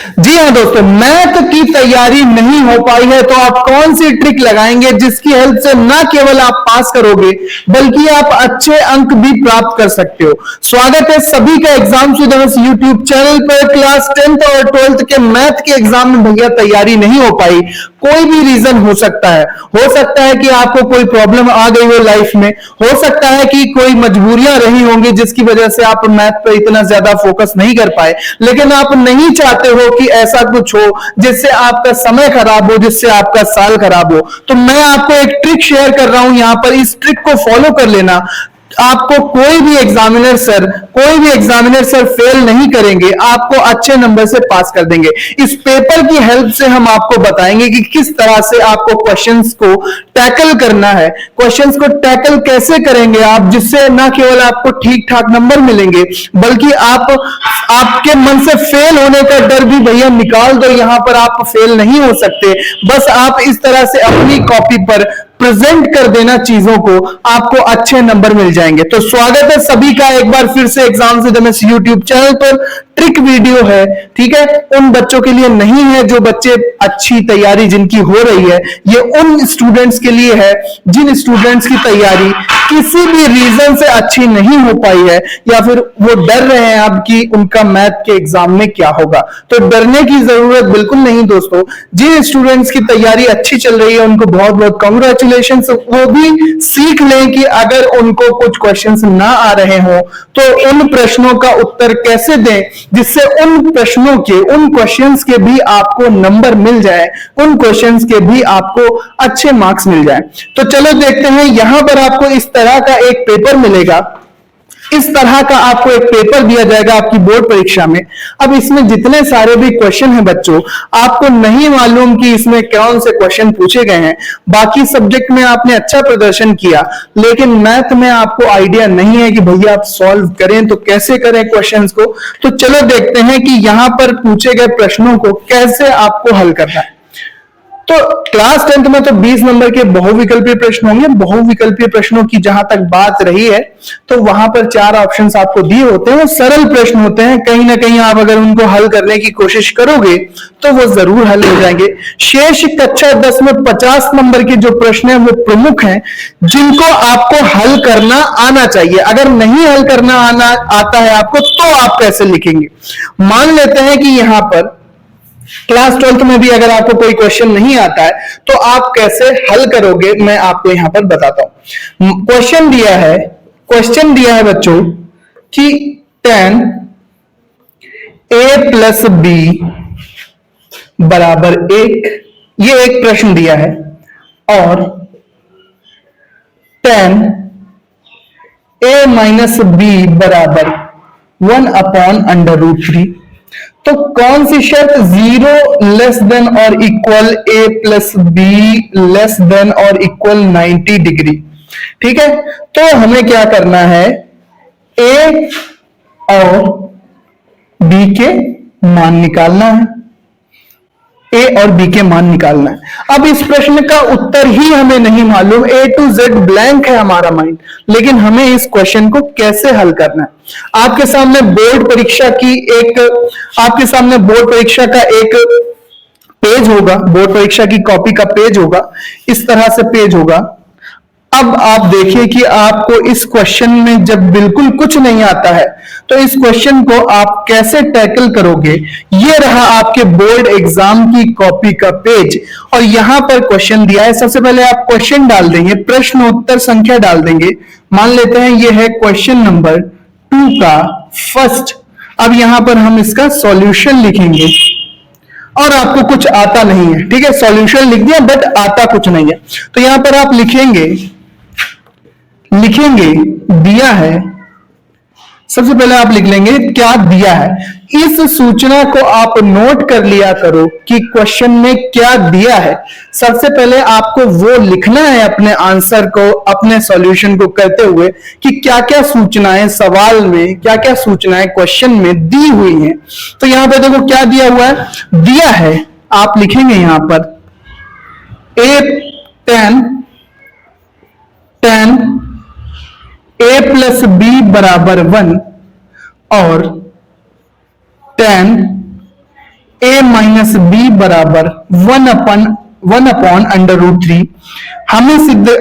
जी हाँ दोस्तों, मैथ की तैयारी नहीं हो पाई है तो आप कौन सी ट्रिक लगाएंगे जिसकी हेल्प से न केवल आप पास करोगे बल्कि आप अच्छे अंक भी प्राप्त कर सकते हो। स्वागत है सभी का एग्जाम सुदर्श यूट्यूब चैनल पर। क्लास 10th और 12th के मैथ के एग्जाम में भैया तैयारी नहीं हो पाई, कोई भी रीजन हो सकता है। हो सकता है कि आपको कोई प्रॉब्लम आ गई हो लाइफ में, हो सकता है कि कोई मजबूरियां रही होंगी जिसकी वजह से आप मैथ पर इतना ज्यादा फोकस नहीं कर पाए, लेकिन आप नहीं चाहते हो कि ऐसा कुछ हो जिससे आपका समय खराब हो, जिससे आपका साल खराब हो। तो मैं आपको एक ट्रिक शेयर कर रहा हूं यहां पर, इस ट्रिक को फॉलो कर लेना। आपको कोई भी एग्जामिनर सर फेल नहीं करेंगे, आपको अच्छे नंबर से पास कर देंगे। इस पेपर की हेल्प से हम आपको बताएंगे कि किस तरह से आपको क्वेश्चंस को टैकल करना है। क्वेश्चंस को टैकल कैसे करेंगे आप, जिससे ना केवल आपको ठीक ठाक नंबर मिलेंगे बल्कि आपके मन से फेल होने का डर भी भैया निकाल दो। यहां पर आप फेल नहीं हो सकते, बस आप इस तरह से अपनी कॉपी पर प्रेजेंट कर देना चीजों को, आपको अच्छे नंबर मिल जाएंगे। तो स्वागत है सभी का एक बार फिर से एग्जाम से दमस यूट्यूब चैनल पर। ट्रिक वीडियो है, ठीक है, उन बच्चों के लिए नहीं है जो बच्चे अच्छी तैयारी जिनकी हो रही है, ये उन स्टूडेंट्स के लिए है जिन स्टूडेंट्स की तैयारी किसी भी रीजन से अच्छी नहीं हो पाई है या फिर वो डर रहे हैं अब कि उनका मैथ के एग्जाम में क्या होगा। तो डरने की जरूरत बिल्कुल नहीं दोस्तों। जिन स्टूडेंट्स की तैयारी अच्छी चल रही है उनको बहुत बहुत कांग्रेचुलेशन। वो भी सीख लें कि अगर उनको कुछ क्वेश्चंस ना आ रहे हो तो उन प्रश्नों का उत्तर कैसे दें जिससे उन प्रश्नों के, उन क्वेश्चंस के भी आपको नंबर मिल जाए, उन क्वेश्चंस के भी आपको अच्छे मार्क्स मिल जाए। तो चलो देखते हैं, यहां पर आपको इस तरह का एक पेपर मिलेगा, इस तरह का आपको एक पेपर दिया जाएगा आपकी बोर्ड परीक्षा में। अब इसमें जितने सारे भी क्वेश्चन हैं बच्चों, आपको नहीं मालूम कि इसमें कौन से क्वेश्चन पूछे गए हैं। बाकी सब्जेक्ट में आपने अच्छा प्रदर्शन किया, लेकिन मैथ में आपको आइडिया नहीं है कि भैया आप सॉल्व करें तो कैसे करें क्वेश्चंस को। तो चलो देखते हैं कि यहां पर पूछे गए प्रश्नों को कैसे आपको हल करना है। तो क्लास 10th में तो 20 नंबर के बहुविकल्पीय प्रश्न होंगे। बहुविकल्पीय प्रश्नों की जहां तक बात रही है तो वहां पर 4 ऑप्शंस आपको दिए होते हैं, वो सरल प्रश्न होते हैं। कहीं ना कहीं आप अगर उनको हल करने की कोशिश करोगे तो वो जरूर हल हो जाएंगे। शेष कक्षा 10 में 50 नंबर के जो प्रश्न हैं वो प्रमुख हैं जिनको आपको हल करना आना चाहिए। अगर नहीं हल करना आता है आपको तो आप कैसे लिखेंगे। मान लेते हैं कि यहां पर क्लास 12th में भी अगर आपको कोई क्वेश्चन नहीं आता है तो आप कैसे हल करोगे, मैं आपको यहां पर बताता हूं। क्वेश्चन दिया है बच्चों कि 10a प्लस b बराबर 1, ये एक प्रश्न दिया है, और 10a माइनस b बराबर 1/√3। तो कौन सी शर्त 0 लेस देन और equal a plus be less than और इक्वल 90 डिग्री। ठीक है, तो हमें क्या करना है, a और b के मान निकालना है। ए और बी के मान निकालना है। अब इस प्रश्न का उत्तर ही हमें नहीं मालूम, ए टू जेड ब्लैंक है हमारा माइंड, लेकिन हमें इस क्वेश्चन को कैसे हल करना है। आपके सामने बोर्ड परीक्षा का एक पेज होगा, बोर्ड परीक्षा की कॉपी का पेज होगा, इस तरह से पेज होगा। अब आप देखिए कि आपको इस क्वेश्चन में जब बिल्कुल कुछ नहीं आता है तो इस क्वेश्चन को आप कैसे टैकल करोगे। ये रहा आपके बोर्ड एग्जाम की कॉपी का पेज, और यहां पर क्वेश्चन दिया है। सबसे पहले आप क्वेश्चन डाल देंगे, प्रश्न उत्तर संख्या डाल देंगे। मान लेते हैं ये है क्वेश्चन नंबर 2 का फर्स्ट। अब यहां पर हम इसका सॉल्यूशन लिखेंगे, और आपको कुछ आता नहीं है, ठीक है, सॉल्यूशन लिख दिया बट आता कुछ नहीं है। तो यहां पर आप लिखेंगे दिया है। सबसे पहले आप लिख लेंगे क्या दिया है। इस सूचना को आप नोट कर लिया करो कि क्वेश्चन में क्या दिया है। सबसे पहले आपको वो लिखना है अपने आंसर को, अपने सॉल्यूशन को करते हुए कि क्या क्या सूचनाएं सवाल में, क्या क्या सूचनाएं क्वेश्चन में दी हुई हैं। तो यहां पे देखो क्या दिया हुआ है, दिया है आप लिखेंगे यहां पर tan a प्लस बी बराबर 1 और tan a माइनस बी बराबर 1/√3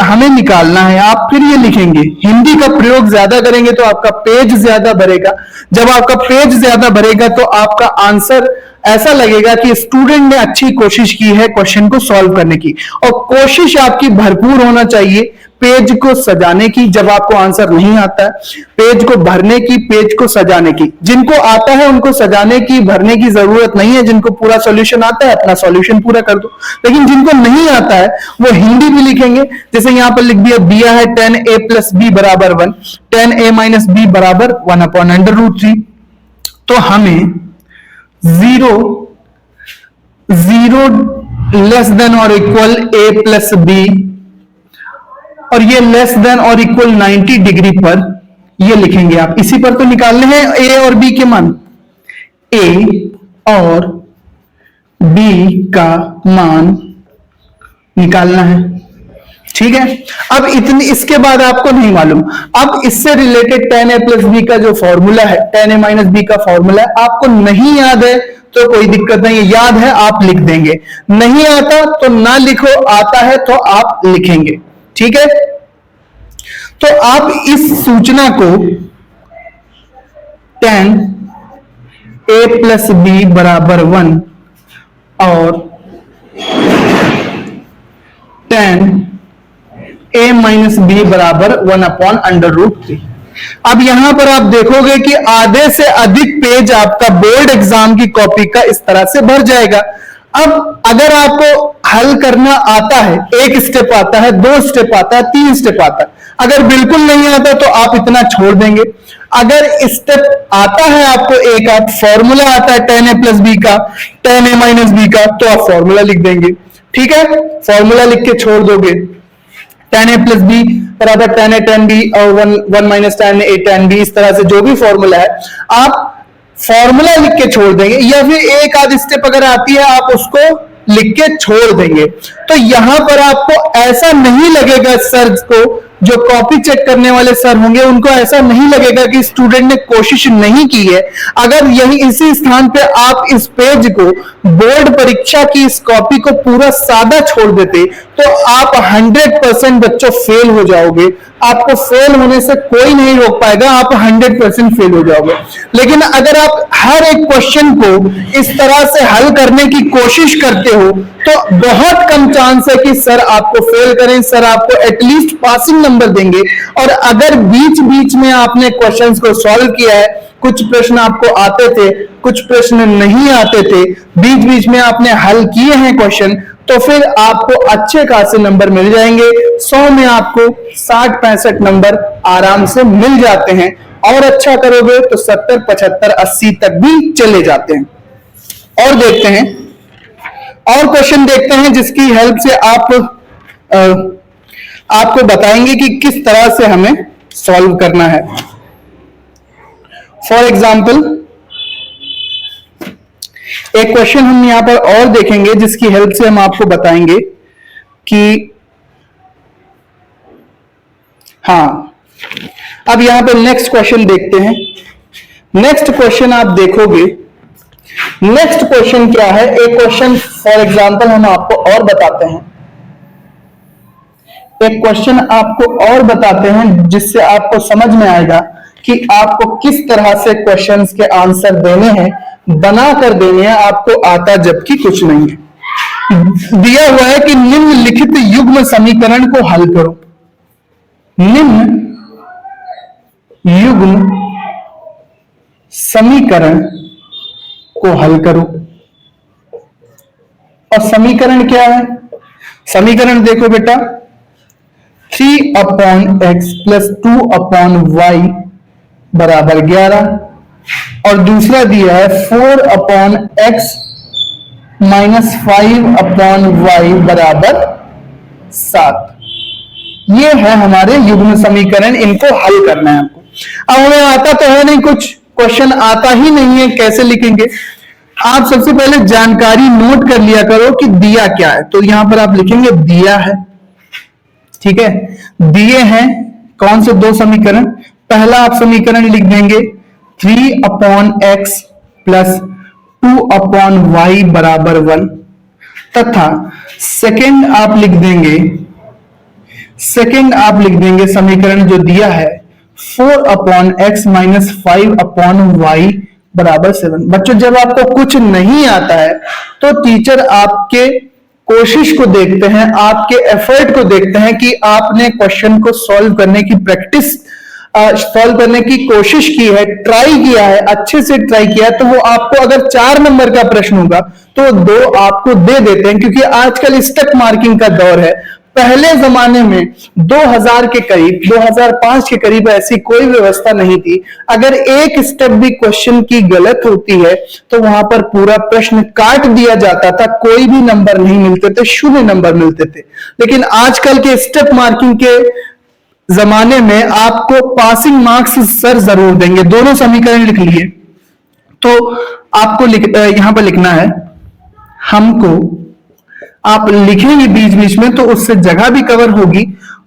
हमें निकालना है। आप फिर ये लिखेंगे, हिंदी का प्रयोग ज्यादा करेंगे तो आपका पेज ज्यादा भरेगा। जब आपका पेज ज्यादा भरेगा तो आपका आंसर ऐसा लगेगा कि स्टूडेंट ने अच्छी कोशिश की है क्वेश्चन को सॉल्व करने की। और कोशिश आपकी भरपूर होना चाहिए पेज को सजाने की जब आपको आंसर नहीं आता है, पेज को भरने की, पेज को सजाने की। जिनको आता है उनको सजाने की, भरने की जरूरत नहीं है। जिनको पूरा सॉल्यूशन आता है अपना सॉल्यूशन पूरा कर दो। लेकिन जिनको नहीं आता है वो हिंदी भी लिखेंगे। जैसे यहां पर लिख दिया है 10a प्लस बी बराबर 1, 10a माइनस बी बराबर 1/√3। तो हमें 0 लेस देन और इक्वल a प्लस बी, और ये लेस देन और इक्वल 90 डिग्री पर ये लिखेंगे। आप इसी पर तो निकालने हैं a और b के मान। a और b का मान निकालना है, ठीक है। अब इसके बाद आपको नहीं मालूम, अब इससे रिलेटेड 10a प्लस बी का जो फॉर्मूला है, 10a माइनस बी का फॉर्मूला है, आपको नहीं याद है तो कोई दिक्कत नहीं, याद है आप लिख देंगे। नहीं आता तो ना लिखो, आता है तो आप लिखेंगे, ठीक है। तो आप इस सूचना को 10a प्लस बी बराबर 1 और 10a माइनस बी बराबर 1/√3। अब यहां पर आप देखोगे कि आधे से अधिक पेज आपका बोर्ड एग्जाम की कॉपी का इस तरह से भर जाएगा। अब अगर आपको हल करना आता है, एक स्टेप आता है, 2 स्टेप आता है, 3 स्टेप आता है, अगर बिल्कुल नहीं आता तो आप इतना छोड़ देंगे। अगर स्टेप आता है आपको, एक आध फॉर्मूला आता है 10a प्लस बी का, 10a माइनस बी का, तो आप फॉर्मूला लिख देंगे, ठीक है। फॉर्मूला लिख के छोड़ दोगे। 10a प्लस बी बराबर 10a 10b और 1 माइनस 10a 10b, इस तरह से जो भी फॉर्मूला है आप फॉर्मूला लिख के छोड़ देंगे, या फिर एक आध स्टेप अगर आती है आप उसको लिख के छोड़ देंगे। तो यहां पर आपको ऐसा नहीं लगेगा, सर को जो कॉपी चेक करने वाले सर होंगे उनको ऐसा नहीं लगेगा कि स्टूडेंट ने कोशिश नहीं की है। अगर यही इसी स्थान पे आप इस पेज को, बोर्ड परीक्षा की इस कॉपी को पूरा सादा छोड़ देते तो आप 100% बच्चों फेल हो जाओगे। आपको फेल होने से कोई नहीं रोक पाएगा, आप 100% फेल हो जाओगे। लेकिन अगर आप हर एक क्वेश्चन को इस तरह से हल करने की कोशिश करते हो तो बहुत कम चांस है कि सर आपको फेल करें, सर आपको एटलीस्ट पासिंग नंबर देंगे। और अगर बीच बीच में आपने क्वेश्चंस को सॉल्व किया है, कुछ प्रश्न आपको आते थे, कुछ प्रश्न नहीं आते थे, बीच बीच में आपने हल किए हैं क्वेश्चन, तो फिर आपको अच्छे खासे नंबर मिल जाएंगे। 100 में आपको 60-65 नंबर आराम से मिल जाते हैं, और अच्छा करोगे तो 70, 75, 80 तक भी चले जाते हैं। और देखते हैं, और क्वेश्चन देखते हैं जिसकी हेल्प से आपको बताएंगे कि किस तरह से हमें सॉल्व करना है। फॉर एग्जाम्पल एक क्वेश्चन हम यहां पर और देखेंगे जिसकी हेल्प से हम आपको बताएंगे कि हाँ, अब यहां पर नेक्स्ट क्वेश्चन देखते हैं। नेक्स्ट क्वेश्चन आप देखोगे, नेक्स्ट क्वेश्चन क्या है, एक क्वेश्चन फॉर एग्जाम्पल हम आपको और बताते हैं, एक क्वेश्चन आपको और बताते हैं जिससे आपको समझ में आएगा कि आपको किस तरह से क्वेश्चंस के आंसर देने हैं, बना कर देने हैं, आपको आता जबकि कुछ नहीं है। दिया हुआ है कि निम्नलिखित युग्म समीकरण को हल करो। निम्न युग्म समीकरण को हल करो। और समीकरण क्या है? समीकरण देखो बेटा, 3/x + 2/y बराबर 11, और दूसरा दिया है 4/x - 5/y बराबर 7। ये है हमारे युग्म समीकरण, इनको हल करना है आपको। अब हमें आता तो है नहीं, कुछ क्वेश्चन आता ही नहीं है, कैसे लिखेंगे? आप सबसे पहले जानकारी नोट कर लिया करो कि दिया क्या है। तो यहां पर आप लिखेंगे दिया है, ठीक है। दिए हैं कौन से 2 समीकरण? पहला आप समीकरण लिख देंगे 3/x + 2/y बराबर 1 तथा सेकंड आप लिख देंगे समीकरण जो दिया है 4/x माइनस 5/y बराबर 7। बच्चों जब आपको कुछ नहीं आता है तो टीचर आपके कोशिश को देखते हैं, आपके एफर्ट को देखते हैं कि आपने क्वेश्चन को सॉल्व करने की प्रैक्टिस सॉल्व करने की कोशिश की है, ट्राई किया है, अच्छे से ट्राई किया है, तो वो आपको अगर 4 नंबर का प्रश्न होगा तो 2 आपको दे देते हैं, क्योंकि आजकल स्टेप मार्किंग का दौर है। पहले जमाने में 2000 के करीब 2005 के करीब ऐसी कोई व्यवस्था नहीं थी। अगर एक स्टेप भी क्वेश्चन की गलत होती है तो वहां पर पूरा प्रश्न काट दिया जाता था, कोई भी नंबर नहीं मिलते थे, 0 नंबर मिलते थे। लेकिन आजकल के स्टेप मार्किंग के जमाने में आपको पासिंग मार्क्स सर जरूर देंगे। दोनों समीकरण लिख लिए तो आपको यहां पर लिखना है हमको, आप लिखेंगे बीच बीच में तो उससे जगह भी कवर होगी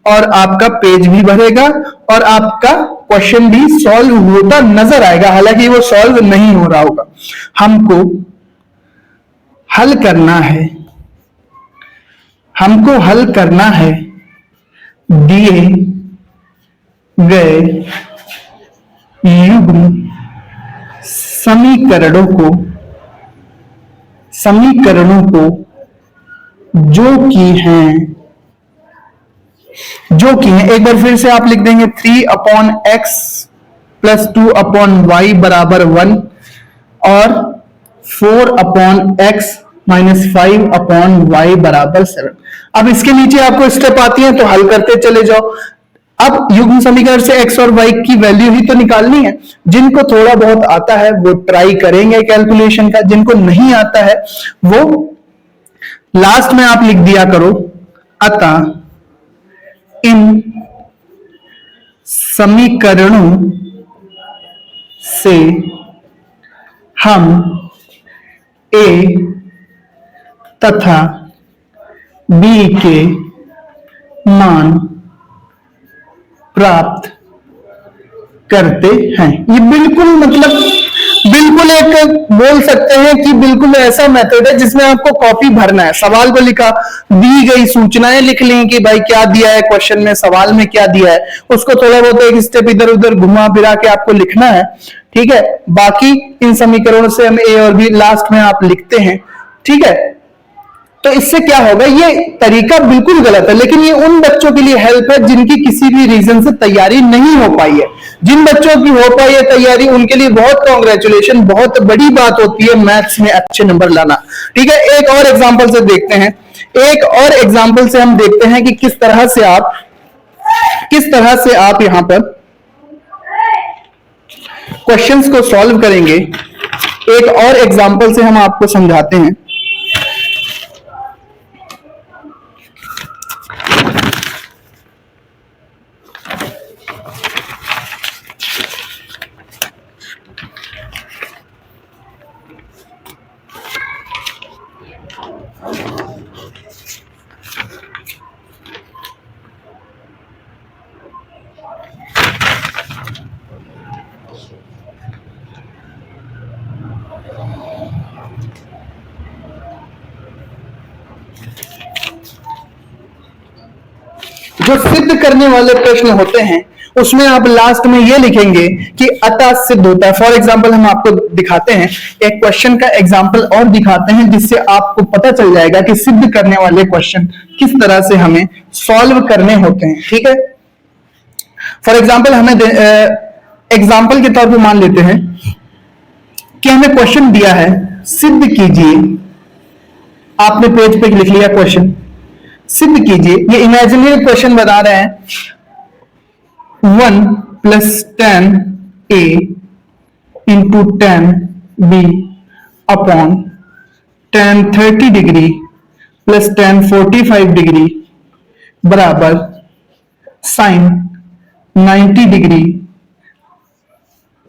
और आपका पेज भी भरेगा और आपका क्वेश्चन भी सॉल्व होता नजर आएगा, हालांकि वो सॉल्व नहीं हो रहा होगा। हमको हल करना है दिए गए युग्म समीकरणों को जो कि हैं एक बार फिर से आप लिख देंगे 3/x प्लस 2/y बराबर 1 और 4/x माइनस 5/y बराबर 7। अब इसके नीचे आपको स्टेप आती है तो हल करते चले जाओ। अब युग्म समीकरण से x और y की वैल्यू ही तो निकालनी है। जिनको थोड़ा बहुत आता है वो ट्राई करेंगे कैलकुलेशन का, जिनको नहीं आता है वो लास्ट में आप लिख दिया करो, अतः इन समीकरणों से हम a तथा b के मान प्राप्त करते हैं। ये बिल्कुल एक बोल सकते हैं कि बिल्कुल ऐसा मेथड है जिसमें आपको कॉपी भरना है। सवाल को लिखा, दी गई सूचनाएं लिख ली कि भाई क्या दिया है क्वेश्चन में, सवाल में क्या दिया है, उसको थोड़ा बहुत एक स्टेप इधर उधर घुमा फिरा के आपको लिखना है, ठीक है। बाकी इन समीकरणों से हम ए और बी लास्ट में आप लिखते हैं, ठीक है। तो इससे क्या होगा, ये तरीका बिल्कुल गलत है, लेकिन ये उन बच्चों के लिए हेल्प है जिनकी किसी भी रीजन से तैयारी नहीं हो पाई है। जिन बच्चों की हो पाई है तैयारी, उनके लिए बहुत कांग्रेचुलेशन, बहुत बड़ी बात होती है मैथ्स में अच्छे नंबर लाना, ठीक है। एक और एग्जांपल से देखते हैं कि किस तरह से आप यहां पर क्वेश्चंस को सॉल्व करेंगे। एक और एग्जांपल से हम आपको समझाते हैं। जो सिद्ध करने वाले प्रश्न होते हैं उसमें आप लास्ट में ये लिखेंगे कि अतः सिद्ध होता है। फॉर एग्जांपल हम आपको दिखाते हैं, एक क्वेश्चन का एग्जांपल और दिखाते हैं जिससे आपको पता चल जाएगा कि सिद्ध करने वाले क्वेश्चन किस तरह से हमें सॉल्व करने होते हैं, ठीक है। फॉर एग्जांपल हमें एग्जांपल के तौर पे मान लेते हैं कि हमें क्वेश्चन दिया है, सिद्ध कीजिए। आपने पेज पे लिख लिया क्वेश्चन, सिद्ध कीजिए। ये इमेजिनरी क्वेश्चन बता रहे हैं 1 + 10a × 10b upon tan 30 degree plus tan 45 degree बराबर sin 90 डिग्री,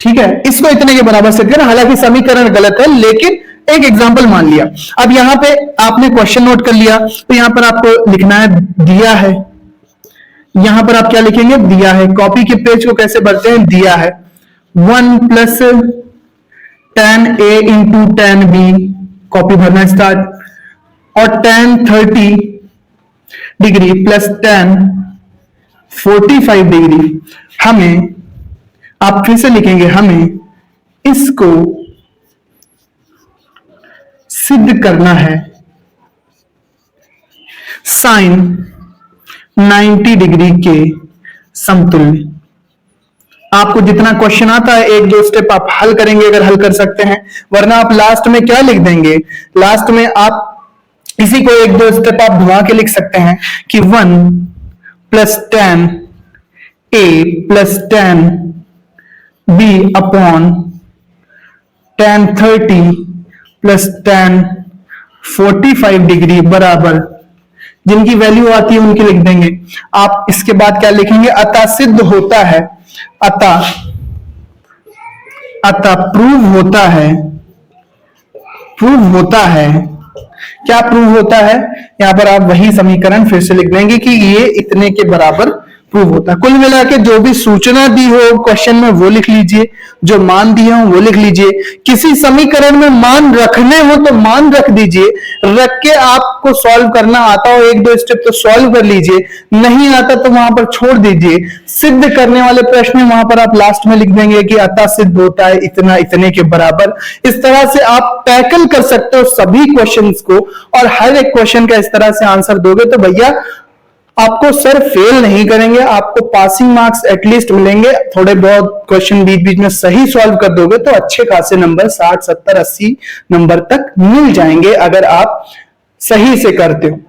ठीक है। इसको इतने के बराबर सेट करना, हालांकि समीकरण गलत है लेकिन एक एग्जांपल मान लिया। अब यहां पे आपने क्वेश्चन नोट कर लिया तो यहां पर आपको लिखना है दिया है। यहां पर आप क्या लिखेंगे, दिया है। कॉपी के पेज को कैसे भरते हैं, दिया है 1 + tan A into tan B, copy भरना स्टार्ट, और tan 30 degree plus tan 45 degree. हमें, आप फिर से लिखेंगे, हमें इसको सिद्ध करना है साइन 90 डिग्री के समतुल्य। आपको जितना क्वेश्चन आता है एक दो स्टेप आप हल करेंगे अगर हल कर सकते हैं, वरना आप लास्ट में क्या लिख देंगे, लास्ट में आप इसी को एक दो स्टेप आप घुमा के लिख सकते हैं कि 1 plus tan A plus tan B upon tan 30 plus tan 45 degree बराबर, जिनकी वैल्यू आती है उनकी लिख देंगे। आप इसके बाद क्या लिखेंगे, अतः सिद्ध होता है, अतः प्रूव होता है, प्रूव होता है, क्या प्रूव होता है, यहां पर आप वही समीकरण फिर से लिख देंगे कि ये इतने के बराबर प्रूव होता है। कुल मिला के जो भी सूचना दी हो क्वेश्चन में वो लिख लीजिए, जो मान दिए हो वो लिख लीजिए। किसी समीकरण में मान रखने हो तो मान रख दीजिए, रख के आपको सॉल्व करना आता हो एक दो स्टेप तो सॉल्व कर लीजिए, नहीं आता तो वहां पर छोड़ दीजिए। सिद्ध करने वाले प्रश्न वहां पर आप लास्ट में लिख देंगे कि अतः सिद्ध होता है इतना इतने के बराबर। इस तरह से आप टैकल कर सकते हो सभी क्वेश्चंस को, और हर एक क्वेश्चन का इस तरह से आंसर दोगे तो भैया आपको सर फेल नहीं करेंगे, आपको पासिंग मार्क्स एटलीस्ट मिलेंगे। थोड़े बहुत क्वेश्चन बीच बीच में सही सॉल्व कर दोगे तो अच्छे खासे नंबर 60, 70, 80 नंबर तक मिल जाएंगे अगर आप सही से करते हो।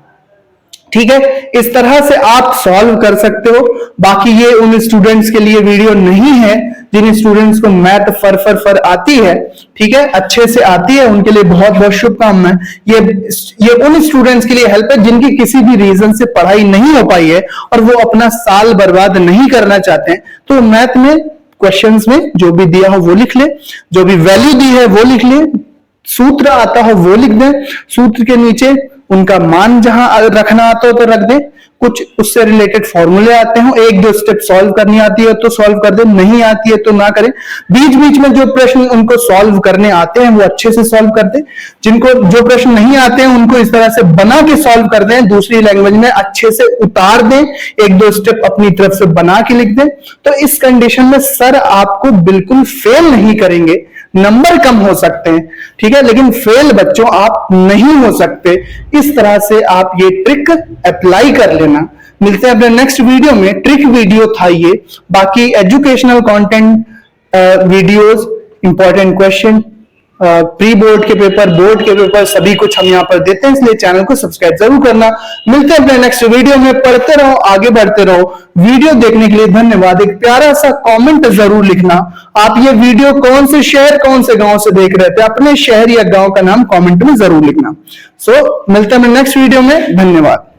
ठीक है, इस तरह से आप सॉल्व कर सकते हो। बाकी ये उन स्टूडेंट्स के लिए वीडियो नहीं है जिन स्टूडेंट्स को मैथ फर आती है, ठीक है, अच्छे से आती है, उनके लिए बहुत बहुत शुभकामनाएं। ये उन स्टूडेंट्स के लिए हेल्प है जिनकी किसी भी रीजन से पढ़ाई नहीं हो पाई है और वो अपना साल बर्बाद नहीं करना चाहते हैं, तो मैथ में क्वेश्चंस में जो भी दिया हो वो लिख ले, जो भी वैल्यू दी है वो लिख ले, सूत्र आता हो वो लिख दें, सूत्र के नीचे उनका मान जहां रखना आता हो तो रख दें, कुछ उससे रिलेटेड फॉर्मूले आते हो, एक दो स्टेप सॉल्व करनी आती है तो सॉल्व कर दे, नहीं आती है तो ना करें। बीच बीच में जो प्रश्न उनको सॉल्व करने आते हैं वो अच्छे से सॉल्व कर दे, जिनको जो प्रश्न नहीं आते हैं उनको इस तरह से बना के सॉल्व कर दें, दूसरी लैंग्वेज में अच्छे से उतार दें, एक दो स्टेप अपनी तरफ से बना के लिख दें। तो इस कंडीशन में सर आपको बिल्कुल फेल नहीं करेंगे, नंबर कम हो सकते हैं, ठीक है, लेकिन फेल बच्चों आप नहीं हो सकते। इस तरह से आप ये ट्रिक अप्लाई कर लेना। मिलते हैं अपने नेक्स्ट वीडियो में, ट्रिक वीडियो था ये। बाकी educational content videos, important question, pre board के पेपर, बोर्ड के पेपर, सभी कुछ हम यहाँ पर देते हैं, इसलिए चैनल को सब्सक्राइब जरूर करना। मिलते हैं अपने नेक्स्ट वीडियो में, पढ़ते रहो, आगे बढ़ते रहो। वीडियो देखने के लिए धन्यवाद। एक प्यारा सा कमेंट जरूर लिखना, आप ये वीडियो कौन से शहर कौन से गांव से देख रहे थे, अपने शहर या गांव का नाम कमेंट में जरूर लिखना। सो मिलते हैं अपने नेक्स्ट वीडियो में, धन्यवाद।